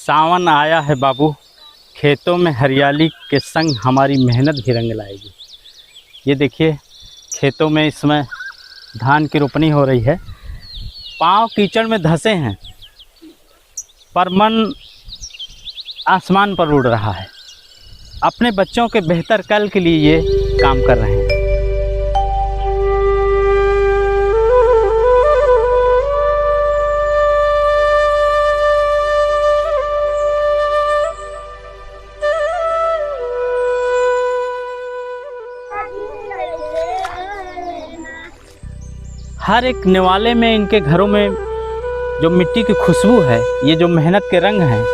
सावन आया है बाबू, खेतों में हरियाली के संग हमारी मेहनत भी रंग लाएगी। ये देखिए, खेतों में इस समय धान की रोपनी हो रही है। पाँव कीचड़ में धंसे हैं पर मन आसमान पर उड़ रहा है। अपने बच्चों के बेहतर कल के लिए ये काम कर रहे हैं। हर एक निवाले में, इनके घरों में जो मिट्टी की खुशबू है, ये जो मेहनत के रंग हैं,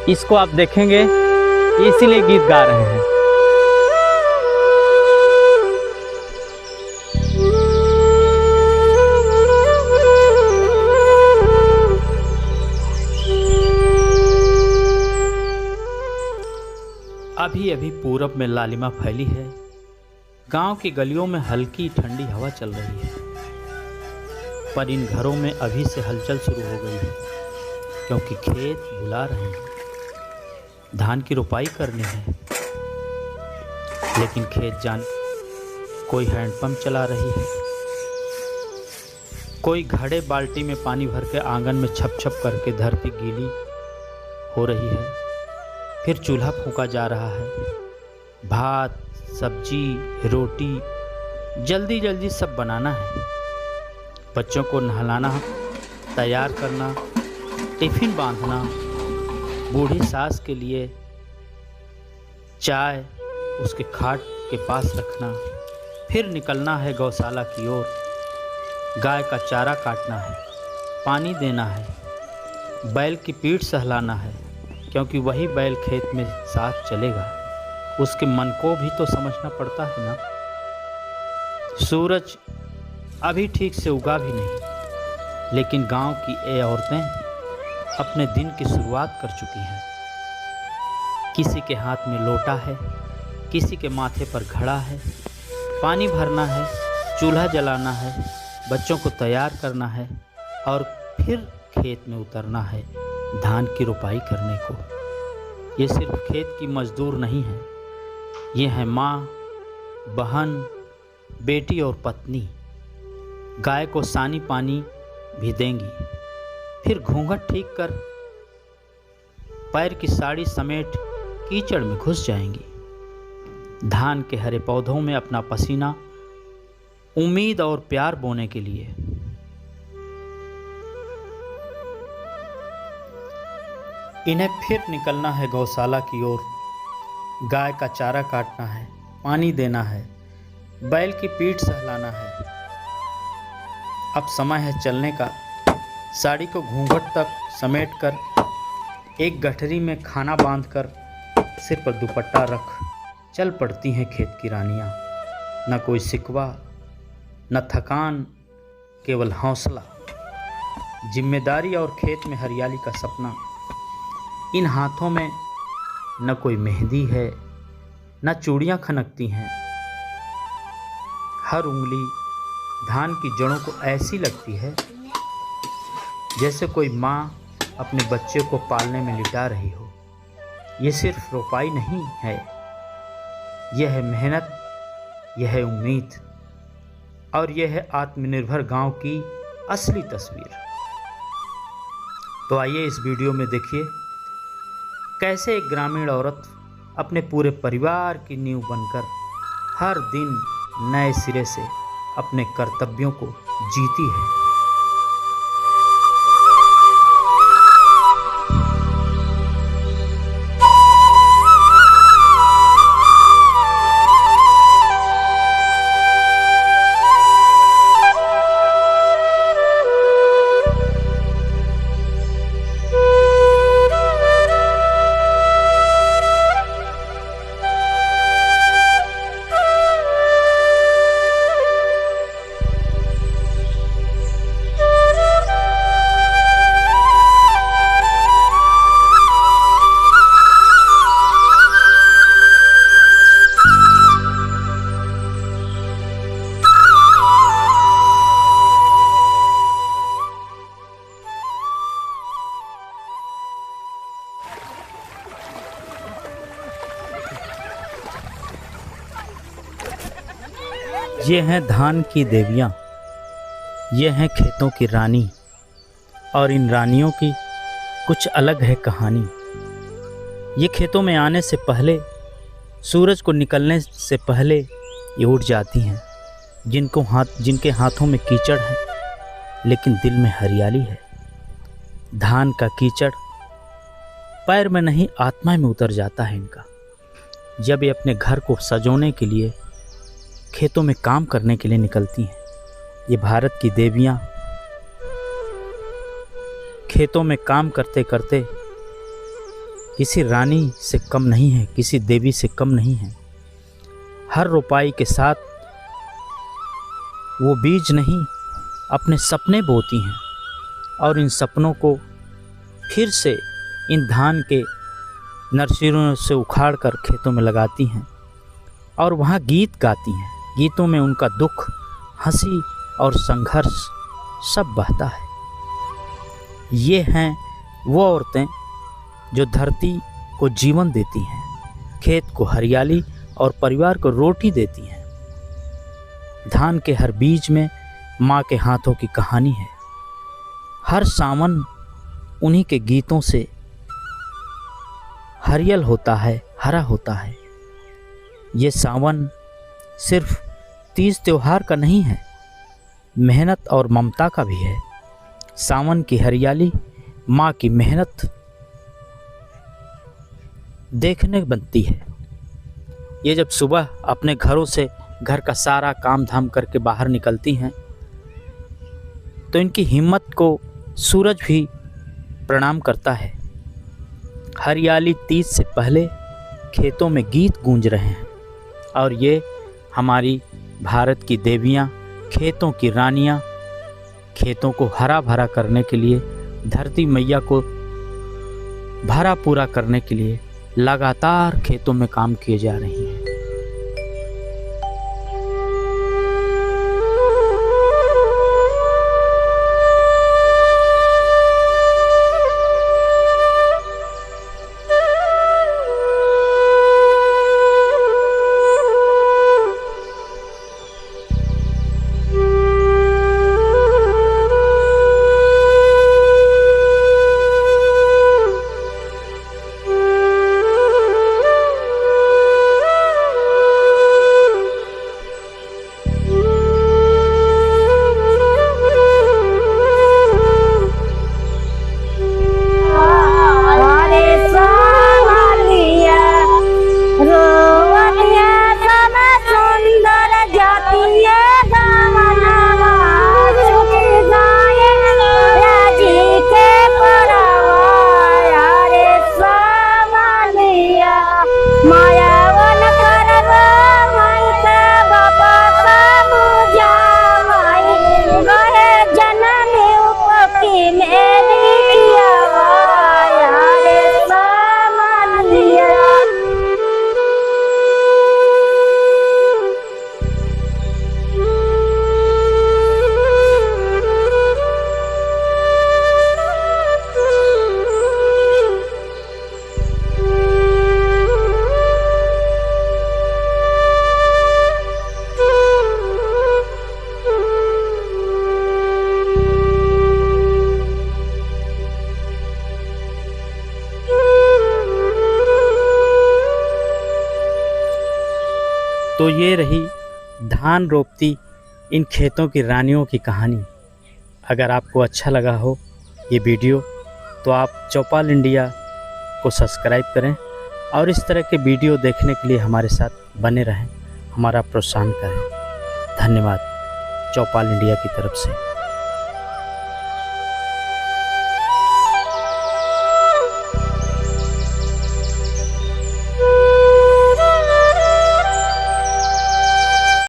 इसको आप देखेंगे, इसीलिए गीत गा रहे हैं। अभी अभी पूरब में लालिमा फैली है। गांव की गलियों में हल्की ठंडी हवा चल रही है, पर इन घरों में अभी से हलचल शुरू हो गई है, क्योंकि खेत बुला रहे हैं। धान की रोपाई करनी है, लेकिन खेत जान कोई हैंडपंप चला रही है, कोई घड़े बाल्टी में पानी भर के आंगन में छप छप करके धरती गीली हो रही है। फिर चूल्हा फूंका जा रहा है। भात, सब्जी, रोटी जल्दी जल्दी सब बनाना है। बच्चों को नहलाना, तैयार करना, टिफ़िन बांधना, बूढ़ी सास के लिए चाय उसके खाट के पास रखना। फिर निकलना है गौशाला की ओर। गाय का चारा काटना है, पानी देना है, बैल की पीठ सहलाना है, क्योंकि वही बैल खेत में साथ चलेगा। उसके मन को भी तो समझना पड़ता है ना। सूरज अभी ठीक से उगा भी नहीं, लेकिन गांव की ये औरतें अपने दिन की शुरुआत कर चुकी हैं। किसी के हाथ में लोटा है, किसी के माथे पर घड़ा है। पानी भरना है, चूल्हा जलाना है, बच्चों को तैयार करना है और फिर खेत में उतरना है धान की रोपाई करने को। ये सिर्फ खेत की मजदूर नहीं है, ये है माँ, बहन, बेटी और पत्नी। गाय को सानी पानी भी देंगी, फिर घूंघट ठीक कर पैर की साड़ी समेट कीचड़ में घुस जाएंगी। धान के हरे पौधों में अपना पसीना, उम्मीद और प्यार बोने के लिए। इन्हें फिर निकलना है गौशाला की ओर। गाय का चारा काटना है, पानी देना है, बैल की पीठ सहलाना है। अब समय है चलने का। साड़ी को घूंघट तक समेटकर, एक गठरी में खाना बांधकर, सिर पर दुपट्टा रख चल पड़ती हैं खेत की रानियां। न कोई सिकवा, न थकान, केवल हौसला, जिम्मेदारी और खेत में हरियाली का सपना। इन हाथों में न कोई मेहंदी है, न चूड़ियाँ खनकती हैं। हर उंगली धान की जड़ों को ऐसी लगती है जैसे कोई माँ अपने बच्चे को पालने में लिटा रही हो। ये सिर्फ रोपाई नहीं है, यह है मेहनत, यह है उम्मीद और यह है आत्मनिर्भर गांव की असली तस्वीर। तो आइए इस वीडियो में देखिए कैसे एक ग्रामीण औरत अपने पूरे परिवार की नींव बनकर हर दिन नए सिरे से अपने कर्तव्यों को जीती है। ये हैं धान की देवियाँ, ये हैं खेतों की रानी, और इन रानियों की कुछ अलग है कहानी। ये खेतों में आने से पहले, सूरज को निकलने से पहले ये उठ जाती हैं। जिनके हाथों में कीचड़ है लेकिन दिल में हरियाली है। धान का कीचड़ पैर में नहीं आत्मा में उतर जाता है इनका। जब ये अपने घर को सजोने के लिए खेतों में काम करने के लिए निकलती हैं, ये भारत की देवियाँ खेतों में काम करते करते किसी रानी से कम नहीं है, किसी देवी से कम नहीं है। हर रोपाई के साथ वो बीज नहीं, अपने सपने बोती हैं और इन सपनों को फिर से इन धान के नर्सरियों से उखाड़ कर खेतों में लगाती हैं और वहाँ गीत गाती हैं। गीतों में उनका दुख, हंसी और संघर्ष सब बहता है। ये हैं वो औरतें जो धरती को जीवन देती हैं, खेत को हरियाली और परिवार को रोटी देती हैं। धान के हर बीज में माँ के हाथों की कहानी है। हर सावन उन्हीं के गीतों से हरियल होता है, हरा होता है। ये सावन सिर्फ तीज त्योहार का नहीं है, मेहनत और ममता का भी है। सावन की हरियाली माँ की मेहनत देखने बनती है। ये जब सुबह अपने घरों से घर का सारा काम धाम करके बाहर निकलती हैं तो इनकी हिम्मत को सूरज भी प्रणाम करता है। हरियाली तीज से पहले खेतों में गीत गूंज रहे हैं और ये हमारी भारत की देवियाँ, खेतों की रानियाँ, खेतों को हरा भरा करने के लिए, धरती मैया को भरा पूरा करने के लिए लगातार खेतों में काम किए जा रही हैं। तो ये रही धान रोपती इन खेतों की रानियों की कहानी। अगर आपको अच्छा लगा हो ये वीडियो तो आप चौपाल इंडिया को सब्सक्राइब करें और इस तरह के वीडियो देखने के लिए हमारे साथ बने रहें, हमारा प्रोत्साहन करें। धन्यवाद चौपाल इंडिया की तरफ से।